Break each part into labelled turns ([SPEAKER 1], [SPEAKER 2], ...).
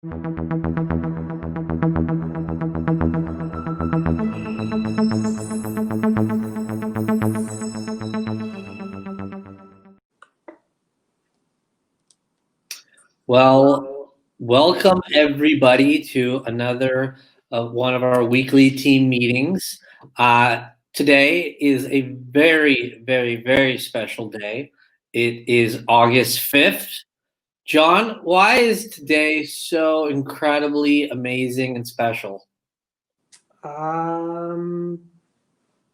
[SPEAKER 1] Well, welcome everybody to another one of our weekly team meetings. Today is a very, very, very special day. It is August 5th. John, why is today so incredibly amazing and special?
[SPEAKER 2] Only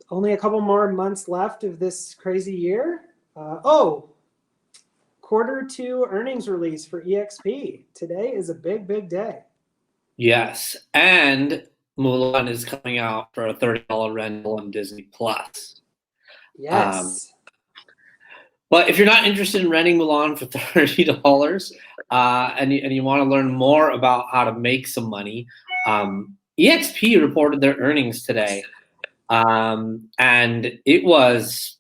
[SPEAKER 2] a couple more months left of this crazy year. Quarter 2 earnings release for eXp. Today is a big, big day.
[SPEAKER 1] Yes, and Mulan is coming out for a $30 rental on Disney Plus.
[SPEAKER 2] Yes.
[SPEAKER 1] But if you're not interested in renting Mulan for $30 and you want to learn more about how to make some money, eXp reported their earnings today, and it was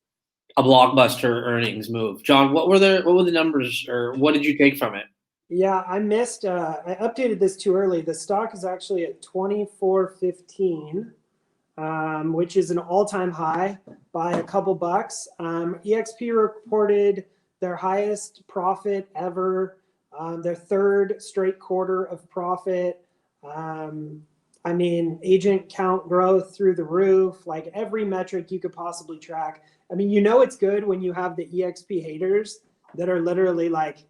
[SPEAKER 1] a blockbuster earnings move. John, what were the numbers, or what did you take from it?
[SPEAKER 2] Yeah, I missed. I updated this too early. The stock is actually at 24.15, which is an all-time high by a couple bucks. eXp reported their highest profit ever, their third straight quarter of profit. I mean, agent count growth through the roof, like every metric you could possibly track. I mean, you know it's good when you have the eXp haters that are literally like,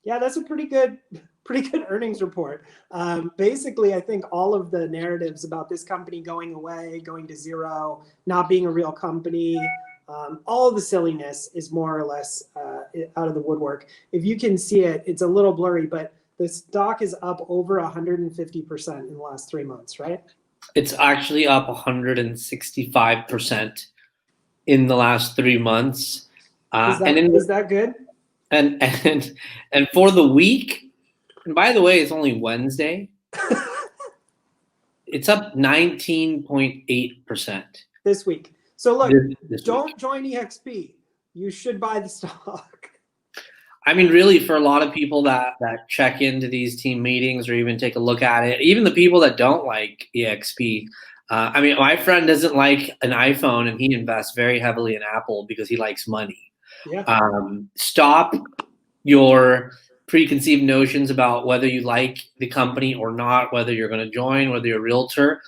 [SPEAKER 2] yeah, that's a pretty good earnings report. Basically, I think all of the narratives about this company going away, going to zero, not being a real company, all of the silliness is more or less out of the woodwork. If you can see it, it's a little blurry, but the stock is up over 150% in the last 3 months, right?
[SPEAKER 1] It's actually up 165% in the last 3 months.
[SPEAKER 2] Is that good?
[SPEAKER 1] And for the week, and by the way, it's only Wednesday. It's up 19.8%
[SPEAKER 2] this week. So look,
[SPEAKER 1] this
[SPEAKER 2] don't
[SPEAKER 1] week.
[SPEAKER 2] Join eXp. You should buy the stock.
[SPEAKER 1] I mean, really, for a lot of people that check into these team meetings or even take a look at it, even the people that don't like eXp. I mean, my friend doesn't like an iPhone, and he invests very heavily in Apple because he likes money.
[SPEAKER 2] Yeah.
[SPEAKER 1] Stop your preconceived notions about whether you like the company or not, whether you're going to join, whether you're a realtor.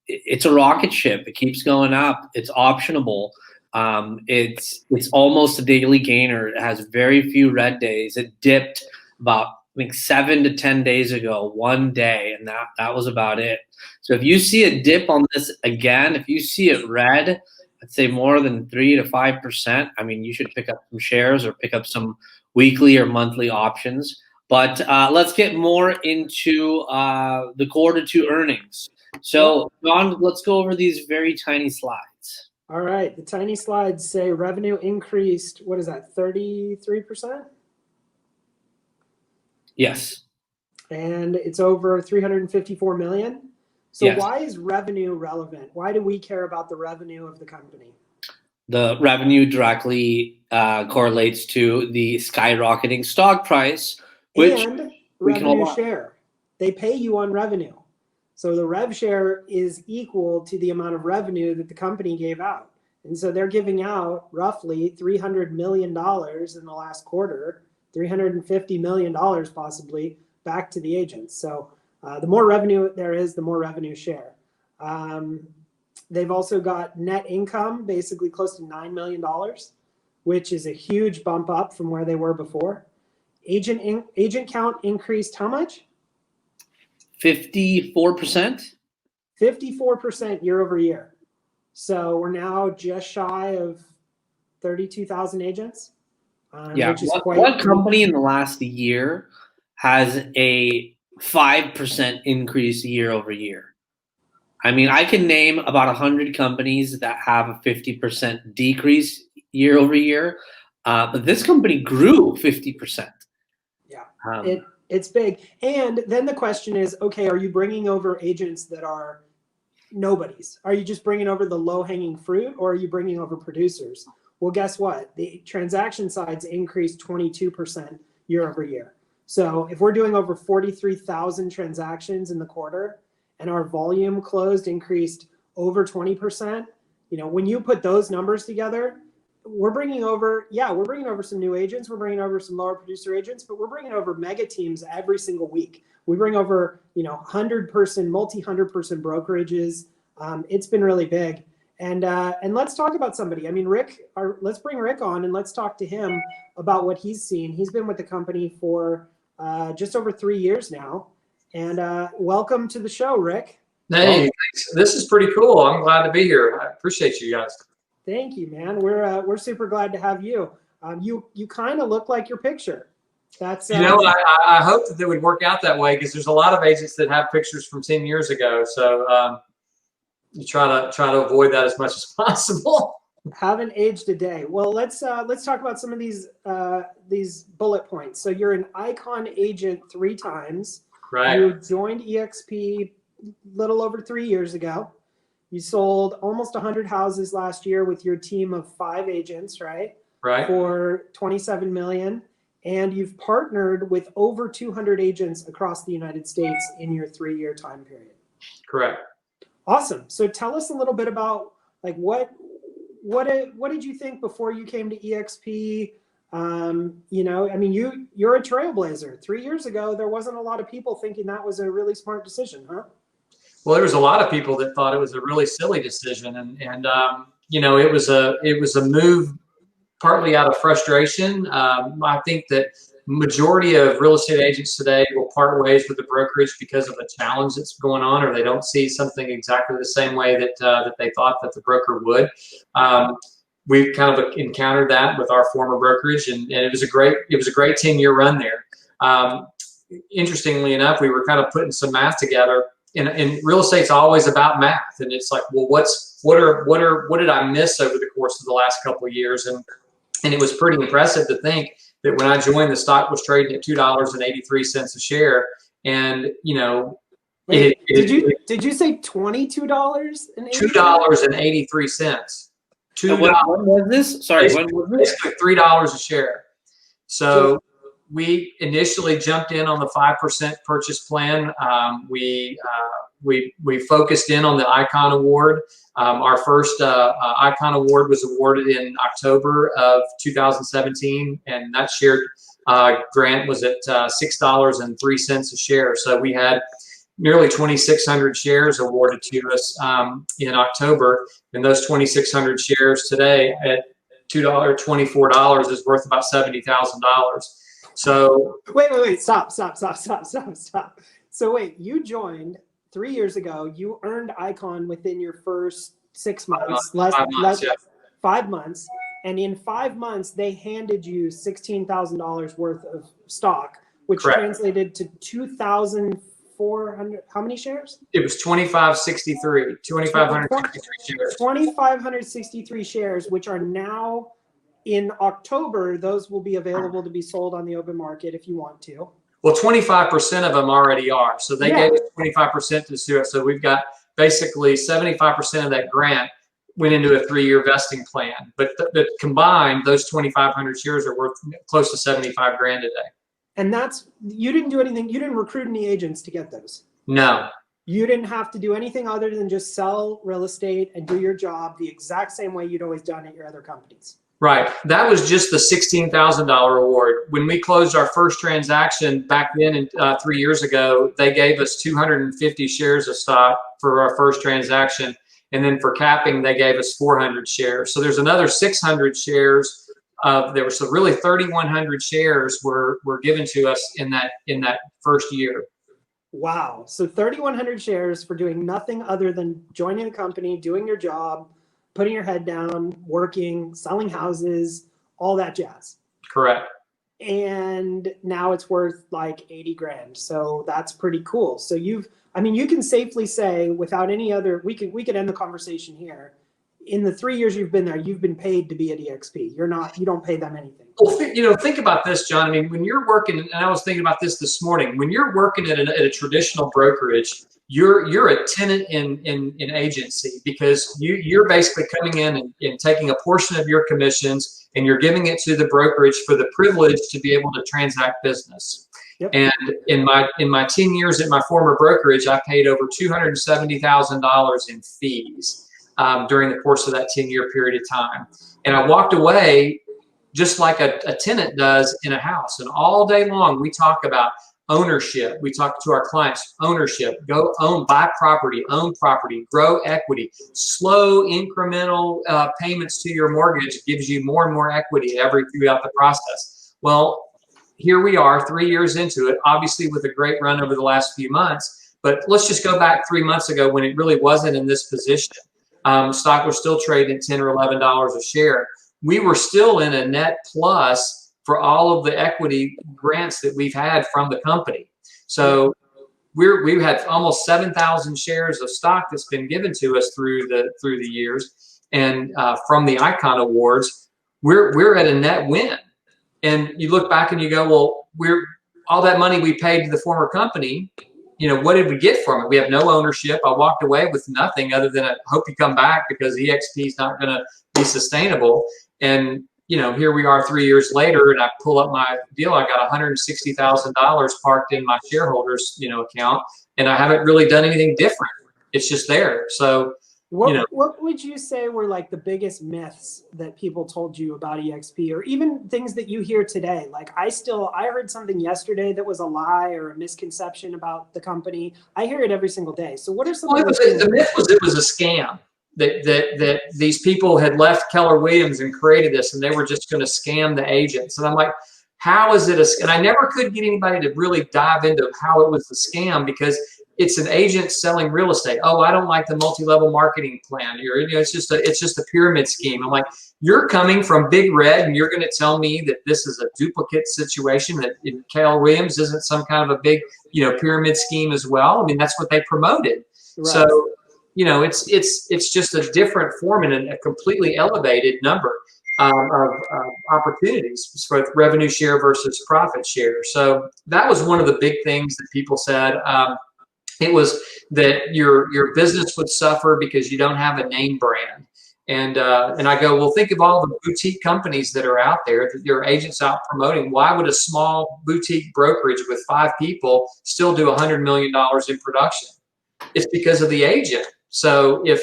[SPEAKER 1] It's a rocket ship. It keeps going up. It's optionable. It's almost a daily gainer. It has very few red days. It dipped about, I think, 7 to 10 days ago, one day, and that was about it. So if you see a dip on this again, if you see it red, I'd say more than 3 to 5%. I mean, you should pick up some shares or pick up some weekly or monthly options. But let's get more into the Q2 earnings. So, John, let's go over these very tiny slides.
[SPEAKER 2] All right. The tiny slides say revenue increased, what is that, 33%?
[SPEAKER 1] Yes.
[SPEAKER 2] And it's over 354 million. So yes. Why is revenue relevant? Why do we care about the revenue of the company?
[SPEAKER 1] The revenue directly correlates to the skyrocketing stock price, which
[SPEAKER 2] and revenue share. They pay you on revenue. So the rev share is equal to the amount of revenue that the company gave out. And so they're giving out roughly $300 million in the last quarter, $350 million possibly back to the agents. So the more revenue there is, the more revenue share. They've also got net income, basically close to $9 million, which is a huge bump up from where they were before. Agent count increased how much?
[SPEAKER 1] 54%.
[SPEAKER 2] 54% year over year. So we're now just shy of 32,000 agents.
[SPEAKER 1] Yeah.
[SPEAKER 2] Which is
[SPEAKER 1] what company in the last year has a 5% increase year over year? I mean, I can name about 100 companies that have a 50% decrease year over year, but this company grew 50%.
[SPEAKER 2] Yeah, it's big. And then the question is, okay, are you bringing over agents that are nobodies? Are you just bringing over the low-hanging fruit, or are you bringing over producers? Well, guess what? The transaction sides increased 22% year over year. So if we're doing over 43,000 transactions in the quarter and our volume closed increased over 20%, you know, when you put those numbers together, we're bringing over some new agents. We're bringing over some lower producer agents, but we're bringing over mega teams every single week. We bring over, you know, multi-100-person brokerages. It's been really big. And let's talk about somebody. I mean, let's bring Rick on and let's talk to him about what he's seen. He's been with the company for just over 3 years now. And welcome to the show, Rick.
[SPEAKER 3] Hey, thanks. This is pretty cool. I'm glad to be here. I appreciate you guys.
[SPEAKER 2] Thank you, man. We're super glad to have you. You kind of look like your picture. That's
[SPEAKER 3] you know, I hope that it would work out that way, because there's a lot of agents that have pictures from 10 years ago. So you try to avoid that as much as possible.
[SPEAKER 2] Haven't aged a day. Well, let's talk about some of these bullet points. So you're an Icon agent 3 times.
[SPEAKER 3] Right.
[SPEAKER 2] You joined eXp little over 3 years ago. You sold almost 100 houses last year with your team of 5 agents, right?
[SPEAKER 3] Right.
[SPEAKER 2] For $27 million. And you've partnered with over 200 agents across the United States in your 3-year time period.
[SPEAKER 3] Correct.
[SPEAKER 2] Awesome. So tell us a little bit about like what did you think before you came to eXp? You know, I mean, you're a trailblazer. 3 years ago, there wasn't a lot of people thinking that was a really smart decision, huh?
[SPEAKER 3] Well, there was a lot of people that thought it was a really silly decision, and you know, it was a move partly out of frustration. I think that majority of real estate agents today will part ways with the brokerage because of the challenge that's going on, or they don't see something exactly the same way that they thought that the broker would. We've kind of encountered that with our former brokerage, and it was a great 10-year run there. Interestingly enough, we were kind of putting some math together. And real estate's always about math, and it's like, well, what did I miss over the course of the last couple of years? And it was pretty impressive to think that when I joined, the stock was trading at $2.83 a share, and you know,
[SPEAKER 2] wait, did you say $22?
[SPEAKER 3] $2.83.
[SPEAKER 1] When was this? Sorry, when was this?
[SPEAKER 3] Basically $3 a share. So we initially jumped in on the 5% purchase plan. We focused in on the Icon Award. Our first Icon Award was awarded in October of 2017, and that share grant was at $6.03 a share. So we had nearly 2,600 shares awarded to us in October, and those 2,600 shares today at $24 is worth about $70,000. So
[SPEAKER 2] wait, stop. So wait, you joined 3 years ago. You earned Icon within your first 6 months, 5 months, and in 5 months they handed you $16,000 worth of stock, which
[SPEAKER 3] Correct.
[SPEAKER 2] Translated to 2,400. How many shares?
[SPEAKER 3] It was 2,563 shares.
[SPEAKER 2] 2,563 shares, which are now. In October, those will be available to be sold on the open market if you want to.
[SPEAKER 3] Well, 25% of them already are. So they gave us 25% to do it. So we've got basically 75% of that grant went into a 3-year vesting plan. But combined, those 2,500 shares are worth close to 75 grand a day.
[SPEAKER 2] And you didn't do anything. You didn't recruit any agents to get those.
[SPEAKER 3] No.
[SPEAKER 2] You didn't have to do anything other than just sell real estate and do your job the exact same way you'd always done at your other companies.
[SPEAKER 3] Right. That was just the $16,000 award. When we closed our first transaction back then, 3 years ago, they gave us 250 shares of stock for our first transaction. And then for capping, they gave us 400 shares. So there's another 600 shares there. So really 3,100 shares were given to us in that first year.
[SPEAKER 2] Wow. So 3,100 shares for doing nothing other than joining the company, doing your job, putting your head down, working, selling houses, all that jazz.
[SPEAKER 3] Correct.
[SPEAKER 2] And now it's worth like 80 grand. So that's pretty cool. So you can safely say without any other, we could end the conversation here. In the 3 years you've been there, you've been paid to be at eXp. You don't pay them anything.
[SPEAKER 3] Well, think about this, John. I mean, when you're working, and I was thinking about this morning, when you're working at a traditional brokerage, you're a tenant in agency, because you're basically coming in and taking a portion of your commissions and you're giving it to the brokerage for the privilege to be able to transact business.
[SPEAKER 2] Yep.
[SPEAKER 3] And in my 10 years at my former brokerage, I paid over $270,000 in fees during the course of that 10-year period of time. And I walked away just like a tenant does in a house. And all day long, we talk about ownership. We talk to our clients, ownership, go buy property, own property, grow equity. Slow incremental payments to your mortgage gives you more and more equity throughout the process. Well, here we are 3 years into it, obviously with a great run over the last few months. But let's just go back 3 months ago when it really wasn't in this position. Stock was still trading at $10 or $11 a share. We were still in a net plus for all of the equity grants that we've had from the company. So we've had almost 7,000 shares of stock that's been given to us through the years, and from the Icon Awards, we're at a net win. And you look back and you go, well, all that money we paid to the former company, what did we get from it? We have no ownership. I walked away with nothing other than I hope you come back because eXp is not going to be sustainable. And here we are 3 years later, and I pull up my deal. I got $160,000 parked in my shareholders, account, and I haven't really done anything different. It's just there. So,
[SPEAKER 2] what would you say were like the biggest myths that people told you about eXp, or even things that you hear today? Like I heard something yesterday that was a lie or a misconception about the company. I hear it every single day. So what are some of
[SPEAKER 3] the myth was it was a scam. That these people had left Keller Williams and created this, and they were just going to scam the agents. And I'm like, how is it and I never could get anybody to really dive into how it was a scam, because it's an agent selling real estate. Oh, I don't like the multi-level marketing plan. It's just a pyramid scheme. I'm like, you're coming from Big Red, and you're going to tell me that this is a duplicate situation, that Keller Williams isn't some kind of a big pyramid scheme as well. I mean, that's what they promoted. Right. So. It's just a different form and a completely elevated number of opportunities for revenue share versus profit share. So that was one of the big things that people said. It was that your business would suffer because you don't have a name brand. And I go, well, think of all the boutique companies that are out there that your agents out promoting. Why would a small boutique brokerage with 5 people still do $100 million in production? It's because of the agent. So if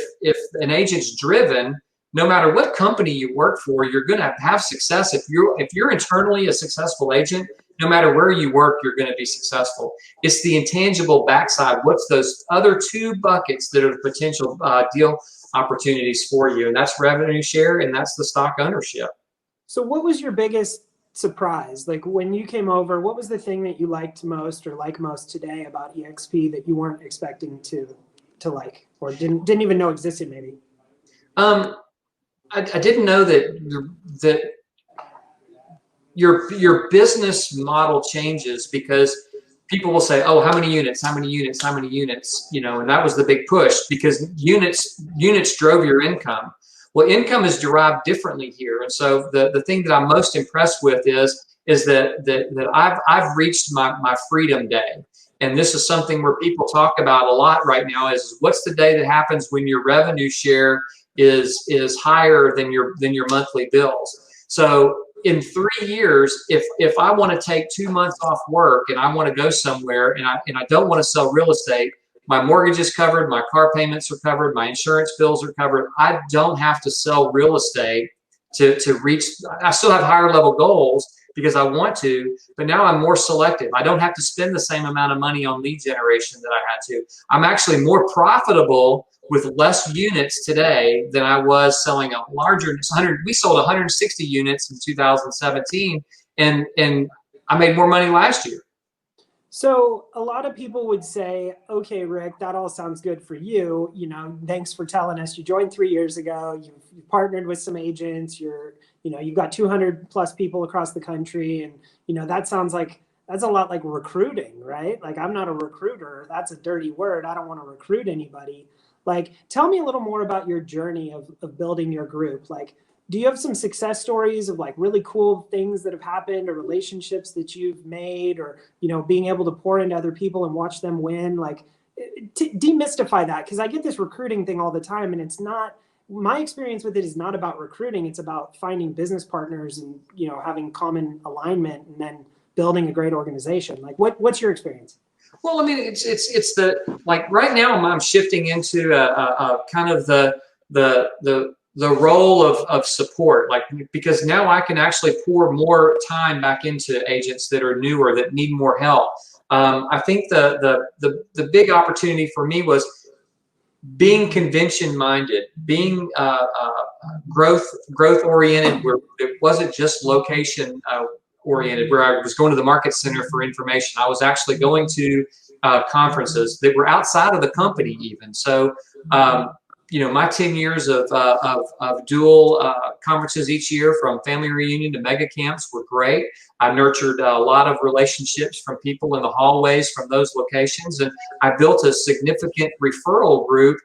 [SPEAKER 3] an agent's driven, no matter what company you work for, you're going to have success. If you're internally a successful agent, no matter where you work, you're going to be successful. It's the intangible backside. What's those other 2 buckets that are the potential deal opportunities for you? And that's revenue share, and that's the stock ownership.
[SPEAKER 2] So what was your biggest surprise? Like when you came over, what was the thing that you liked most or like most today about eXp that you weren't expecting to like, or didn't even know existed maybe?
[SPEAKER 3] I didn't know that your business model changes, because people will say, oh, how many units, how many units, how many units, and that was the big push, because units drove your income. Well, income is derived differently here. And so the thing that I'm most impressed with is that I've reached my freedom day. And this is something where people talk about a lot right now is what's the day that happens when your revenue share is higher than your monthly bills. So in 3 years, if I want to take 2 months off work and I want to go somewhere and I don't want to sell real estate, my mortgage is covered, my car payments are covered, my insurance bills are covered. I don't have to sell real estate to reach. I still have higher level goals because I want to, but now I'm more selective. I don't have to spend the same amount of money on lead generation that I had to. I'm actually more profitable with less units today than I was selling a larger 100. We sold 160 units in 2017, and I made more money last year.
[SPEAKER 2] So a lot of people would say, okay, Rick, that all sounds good for you. Thanks for telling us. You joined 3 years ago. You've partnered with some agents. You've got 200 plus people across the country. And, that sounds like, that's a lot like recruiting, right? Like, I'm not a recruiter. That's a dirty word. I don't want to recruit anybody. Like, tell me a little more about your journey of building your group. Like, do you have some success stories of like really cool things that have happened, or relationships that you've made, or, being able to pour into other people and watch them win? Like, demystify that, because I get this recruiting thing all the time, and it's not, my experience with it is not about recruiting. It's about finding business partners and, having common alignment and then building a great organization. Like, what's your experience?
[SPEAKER 3] Well, I mean, it's the, like right now I'm shifting into a kind of the role of support, like, because now I can actually pour more time back into agents that are newer, that need more help. I think the big opportunity for me was being convention minded, being growth oriented, where it wasn't just location oriented, where I was going to the market center for information. I was actually going to conferences that were outside of the company even. So, you know, my 10 years of dual conferences each year, from family reunion to mega camps, were great. I nurtured a lot of relationships from people in the hallways from those locations, and I built a significant referral group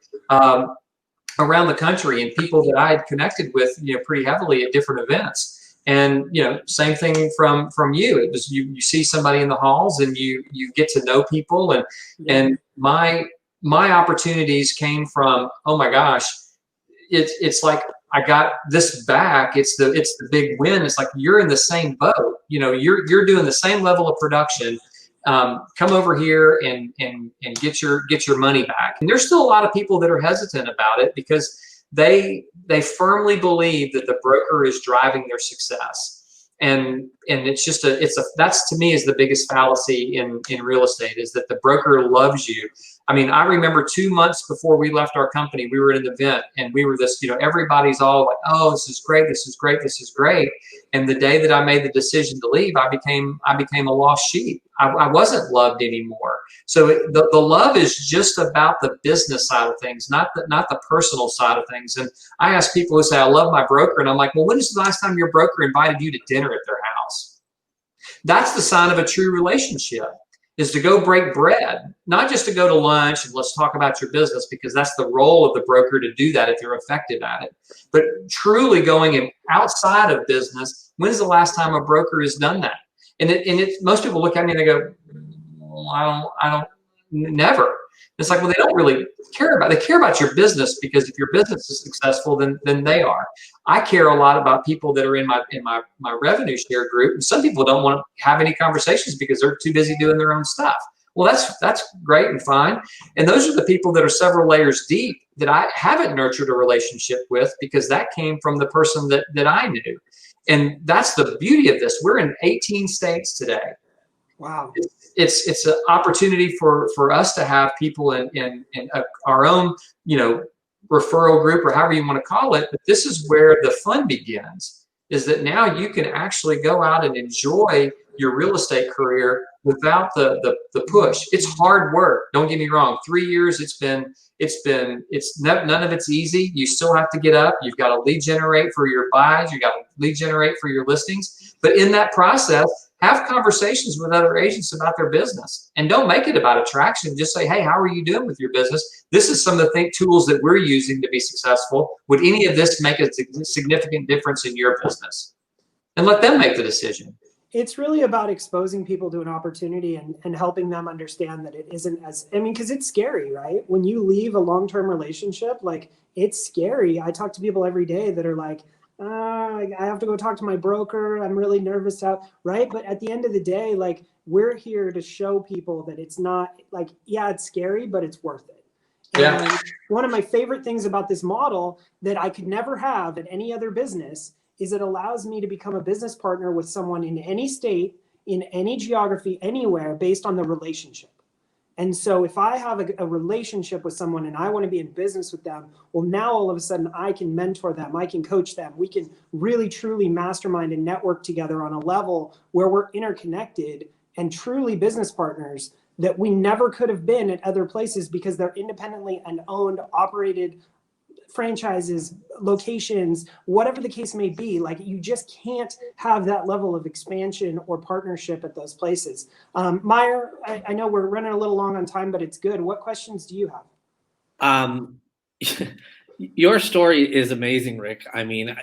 [SPEAKER 3] around the country, and people that I had connected with, you know, pretty heavily at different events. And, you know, same thing from you. It was, you see somebody in the halls and you get to know people, and my opportunities came from, oh my gosh, it's like I got this back. It's the big win. It's like, you're in the same boat. You know, you're doing the same level of production. Come over here and get your money back. And there's still a lot of people that are hesitant about it because they firmly believe that the broker is driving their success. And it's that's, to me, is the biggest fallacy in real estate, is that the broker loves you. I mean, I remember 2 months before we left our company, we were at an event, and we were this, you know, everybody's all like, oh, this is great, this is great, this is great. And the day that I made the decision to leave, I became a lost sheep. I wasn't loved anymore. So the love is just about the business side of things, not the personal side of things. And I ask people who say, I love my broker, and I'm like, well, when is the last time your broker invited you to dinner at their house? That's the sign of a true relationship, is to go break bread, not just to go to lunch and let's talk about your business, because that's the role of the broker to do that if they're effective at it. But truly going in outside of business, when's the last time a broker has done that? And most people look at me and they go, well, I don't, never. It's like, well, they don't really care about, they care about your business, because if your business is successful, then they are. I care a lot about people that are in my revenue share group. And some people don't want to have any conversations because they're too busy doing their own stuff. Well, that's great and fine. And those are the people that are several layers deep that I haven't nurtured a relationship with, because that came from the person that I knew. And that's the beauty of this. We're in 18 states today.
[SPEAKER 2] Wow.
[SPEAKER 3] It's an opportunity for us to have people in our own, you know, referral group, or however you want to call it. But this is where the fun begins, is that now you can actually go out and enjoy your real estate career without the push. It's hard work. Don't get me wrong. 3 years, none of it's easy. You still have to get up. You've got to lead generate for your buys. You got to lead generate for your listings. But in that process, have conversations with other agents about their business, and don't make it about attraction. Just say, hey, how are you doing with your business? This is some of the tools that we're using to be successful. Would any of this make a significant difference in your business? And let them make the decision.
[SPEAKER 2] It's really about exposing people to an opportunity and helping them understand that it isn't as, I mean, because it's scary, right? When you leave a long-term relationship, like, it's scary. I talk to people every day that are like, I have to go talk to my broker. I'm really nervous out, right? But at the end of the day, like, we're here to show people that it's not like, yeah, it's scary, but it's worth it.
[SPEAKER 3] Yeah.
[SPEAKER 2] And one of my favorite things about this model that I could never have at any other business is it allows me to become a business partner with someone in any state, in any geography, anywhere, based on the relationship. And so if I have a relationship with someone and I want to be in business with them, well, now all of a sudden I can mentor them, I can coach them. We can really, truly mastermind and network together on a level where we're interconnected and truly business partners that we never could have been at other places, because they're independently and owned, operated franchises, locations, whatever the case may be. Like, you just can't have that level of expansion or partnership at those places. Meyer, I know we're running a little long on time, but it's good. What questions do you have?
[SPEAKER 1] Your story is amazing, Rick. I mean,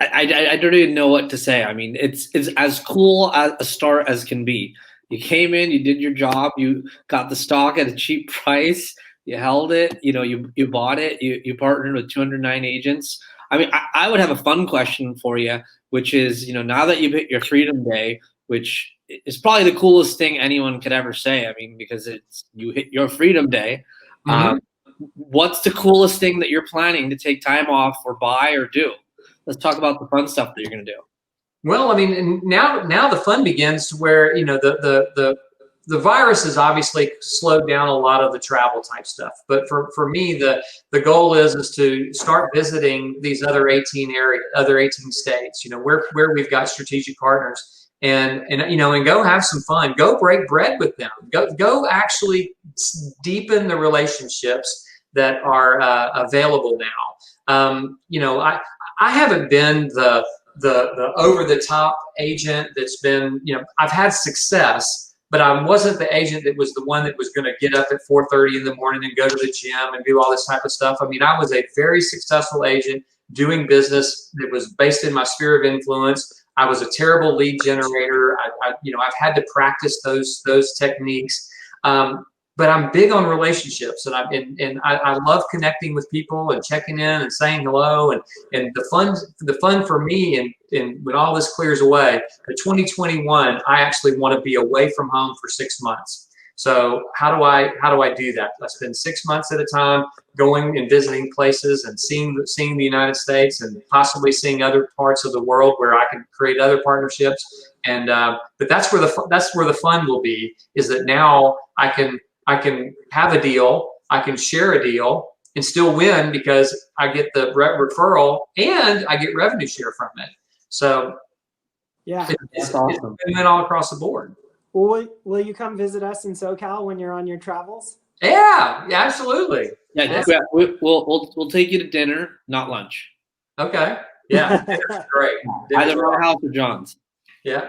[SPEAKER 1] I don't even know what to say. I mean, it's as cool a start as can be. You came in, you did your job, you got the stock at a cheap price. You held it, you know, you bought it, you partnered with 209 agents. I mean, I would have a fun question for you, which is, you know, now that you've hit your freedom day, which is probably the coolest thing anyone could ever say. I mean, because you hit your Freedom Day.
[SPEAKER 3] Mhm.
[SPEAKER 1] What's the coolest thing that you're planning to take time off or buy or do? Let's talk about the fun stuff that you're going to do.
[SPEAKER 3] Well, I mean, and now the fun begins where, you know, the virus has obviously slowed down a lot of the travel type stuff. But for me, the goal is to start visiting these other 18 states, you know, where we've got strategic partners, and you know, and go have some fun, go break bread with them, go actually deepen the relationships that are available now. You know, I haven't been the over the top agent that's been, you know, I've had success, but I wasn't the agent that was the one that was going to get up at 4:30 in the morning and go to the gym and do all this type of stuff. I mean, I was a very successful agent doing business that was based in my sphere of influence. I was a terrible lead generator. You know, I've had to practice those techniques. But I'm big on relationships, and I love connecting with people and checking in and saying hello, and the fun for me, and when all this clears away, in 2021, I actually want to be away from home for 6 months. So how do I do that? I spend 6 months at a time going and visiting places and seeing the United States and possibly seeing other parts of the world where I can create other partnerships. And but that's where the fun will be, is that now I can have a deal, I can share a deal, and still win because I get the referral and I get revenue share from it. So
[SPEAKER 2] Yeah,
[SPEAKER 1] that's awesome.
[SPEAKER 3] It's been all across the board.
[SPEAKER 2] Well, will you come visit us in SoCal when you're on your travels?
[SPEAKER 3] Yeah, absolutely.
[SPEAKER 1] Yeah, we'll take you to dinner, not lunch.
[SPEAKER 3] Okay. Yeah, dinner's great.
[SPEAKER 1] Either my house or John's.
[SPEAKER 3] Yeah.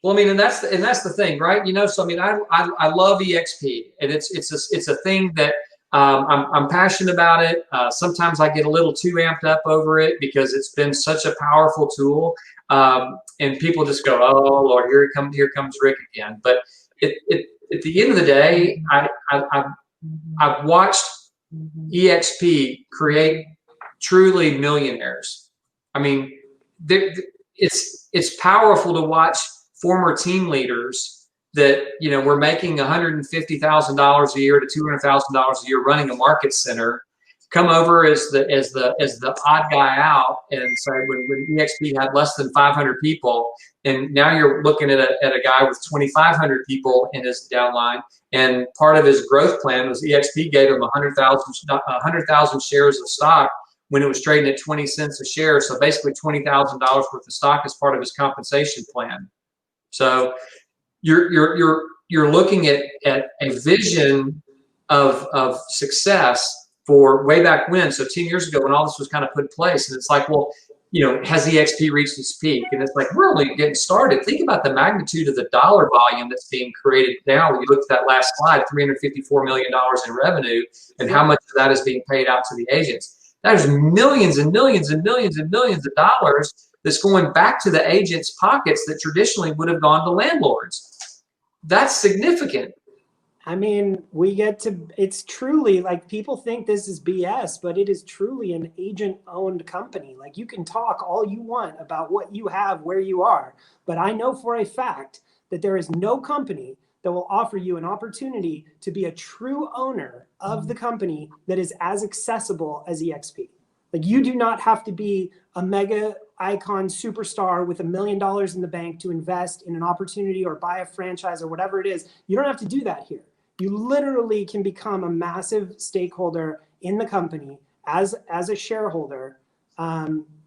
[SPEAKER 3] Well, I mean, and that's the thing, right? You know, so I mean, I love eXp, and it's a thing that I'm passionate about it. Sometimes I get a little too amped up over it because it's been such a powerful tool, and people just go, "Oh Lord, here comes Rick again." But at the end of the day, I've watched eXp create truly millionaires. I mean, it's powerful to watch former team leaders that, you know, were making $150,000 a year to $200,000 a year running a market center come over as the odd guy out, and so when eXp had less than 500 people, and now you're looking at a guy with 2,500 people in his downline, and part of his growth plan was eXp gave him 100,000 shares of stock when it was trading at 20 cents a share, so basically $20,000 worth of stock as part of his compensation plan. So you're looking at a vision of success for way back when. So 10 years ago, when all this was kind of put in place, and it's like, well, you know, has eXp reached its peak? And it's like, we're only getting started. Think about the magnitude of the dollar volume that's being created now. When you look at that last slide, $354 million in revenue, and how much of that is being paid out to the agents. There's millions and millions and millions and millions of dollars that's going back to the agents' pockets that traditionally would have gone to landlords. That's significant.
[SPEAKER 2] I mean, it's truly, like, people think this is BS, but it is truly an agent-owned company. Like, you can talk all you want about what you have, where you are, but I know for a fact that there is no company that will offer you an opportunity to be a true owner of the company that is as accessible as eXp. Like, you do not have to be a mega icon superstar with $1 million in the bank to invest in an opportunity or buy a franchise or whatever it is. You don't have to do that here. You literally can become a massive stakeholder in the company as a shareholder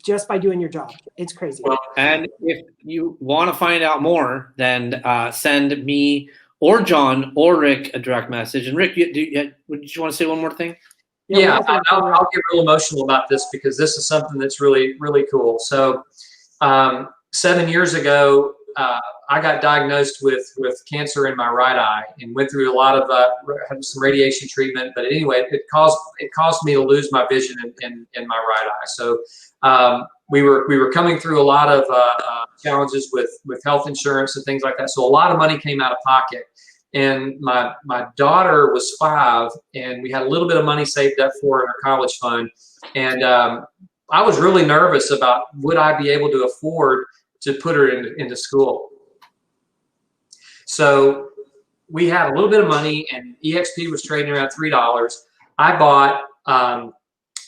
[SPEAKER 2] just by doing your job. It's crazy.
[SPEAKER 1] Well, and if you want to find out more, then send me or John or Rick a direct message. And Rick, did you want to say one more thing?
[SPEAKER 3] Yeah, I'll get real emotional about this because this is something that's really, really cool. So 7 years ago, I got diagnosed with cancer in my right eye and went through a lot of had some radiation treatment. But anyway, it caused me to lose my vision in my right eye. So we were coming through a lot of challenges with health insurance and things like that. So a lot of money came out of pocket. And my daughter was 5, and we had a little bit of money saved up for her in her college fund. And I was really nervous about would I be able to afford to put her into school. So we had a little bit of money, and eXp was trading around $3. I bought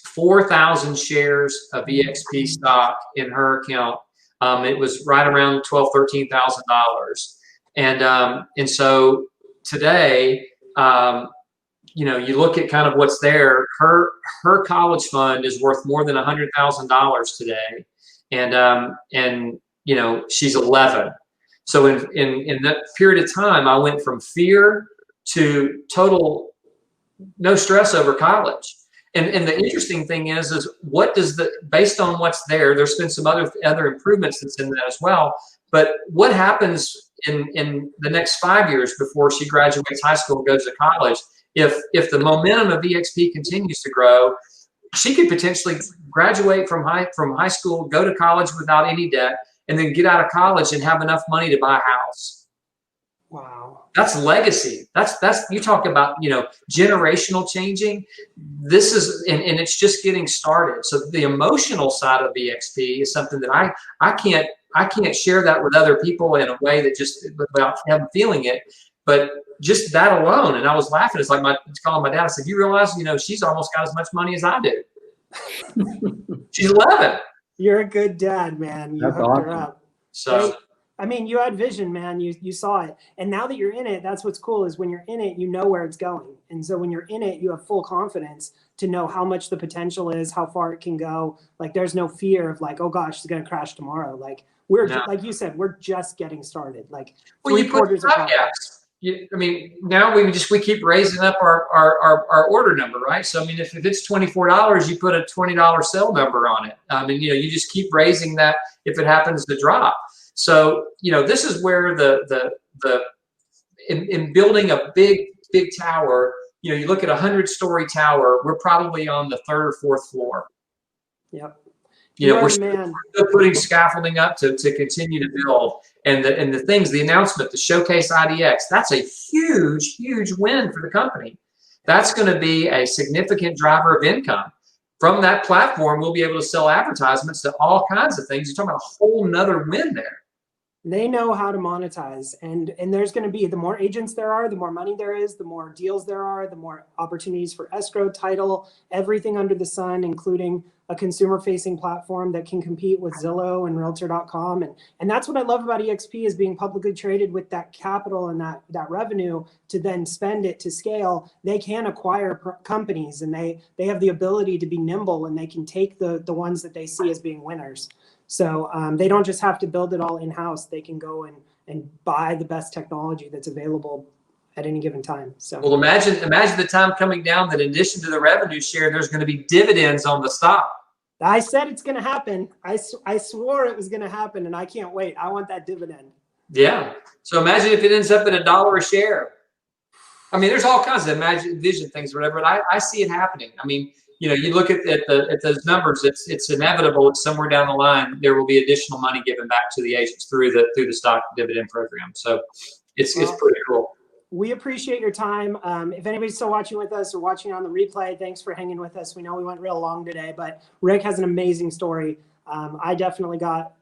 [SPEAKER 3] 4,000 shares of eXp stock in her account. It was right around $12,000, $13,000, and so today, you know, you look at kind of what's there. Her college fund is worth more than $100,000 today, and you know, she's 11. So in that period of time, I went from fear to total no stress over college. And the interesting thing is what does based on what's there, there's been some other improvements that's in that as well. But what happens in the next 5 years before she graduates high school and goes to college? If the momentum of eXp continues to grow, she could potentially graduate from high school, go to college without any debt, and then get out of college and have enough money to buy a house.
[SPEAKER 2] Wow.
[SPEAKER 3] That's legacy. That's you talk about, you know, generational changing. This is and it's just getting started. So the emotional side of eXp is something that I can't share that with other people in a way that just without them feeling it. But just that alone, and I was laughing. It's like calling my dad. I said, "You realize, you know, she's almost got as much money as I do. She's 11."
[SPEAKER 2] You're a good dad, man. You
[SPEAKER 1] That's
[SPEAKER 2] hooked her
[SPEAKER 1] awesome.
[SPEAKER 2] up.
[SPEAKER 3] So,
[SPEAKER 2] I mean, you had vision, man. You saw it. And now that you're in it, that's what's cool is when you're in it, you know where it's going. And so when you're in it, you have full confidence to know how much the potential is, how far it can go. Like there's no fear of like, oh gosh, it's going to crash tomorrow. Like like you said, we're just getting started. Like
[SPEAKER 3] well, you put stopgaps. I mean, now we keep raising up our order number, right? So I mean, if it's $24, you put a $20 sale number on it. I mean, you know, you just keep raising that if it happens to drop. So you know, this is where in building a big tower, you know, you look at a 100-story tower, we're probably on the 3rd or 4th floor.
[SPEAKER 2] Yep.
[SPEAKER 3] You know, we're still putting scaffolding up to continue to build, and the things, the announcement, the showcase IDX, that's a huge win for the company. That's going to be a significant driver of income. From that platform, we'll be able to sell advertisements to all kinds of things. You're talking about a whole nother win there.
[SPEAKER 2] They know how to monetize, and there's going to be, the more agents there are, the more money there is, the more deals there are, the more opportunities for escrow, title, everything under the sun, including a consumer facing platform that can compete with Zillow and realtor.com. And that's what I love about eXp is being publicly traded with that capital and that revenue to then spend it to scale. They can acquire companies, and they have the ability to be nimble, and they can take the ones that they see as being winners. So they don't just have to build it all in-house. They can go and buy the best technology that's available at any given time. So,
[SPEAKER 3] well, imagine the time coming down that in addition to the revenue share, there's going to be dividends on the stock.
[SPEAKER 2] I said it's going to happen. I swore it was going to happen, and I can't wait. I want that dividend.
[SPEAKER 3] Yeah. So imagine if it ends up at $1 a share. I mean, there's all kinds of vision things, whatever. But I see it happening. I mean, you know, you look at those numbers. It's inevitable. It's somewhere down the line there will be additional money given back to the agents through the stock dividend program. So it's pretty cool.
[SPEAKER 2] We appreciate your time. If anybody's still watching with us or watching on the replay, thanks for hanging with us. We know we went real long today, but Rick has an amazing story. I definitely got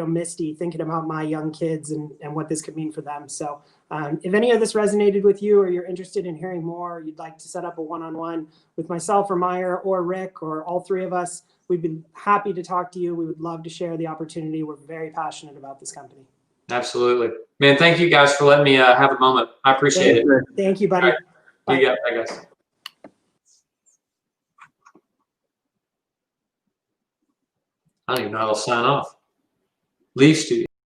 [SPEAKER 2] misty thinking about my young kids and what this could mean for them. So if any of this resonated with you, or you're interested in hearing more, or you'd like to set up a one-on-one with myself or Meyer or Rick or all three of us, we'd be happy to talk to you. We would love to share the opportunity. We're very passionate about this company.
[SPEAKER 3] Absolutely, man. Thank you guys for letting me have a moment. I appreciate it.
[SPEAKER 2] Thank you, buddy.
[SPEAKER 3] Right. Bye. You got it, guys. I don't even know how to sign off. Leave studio.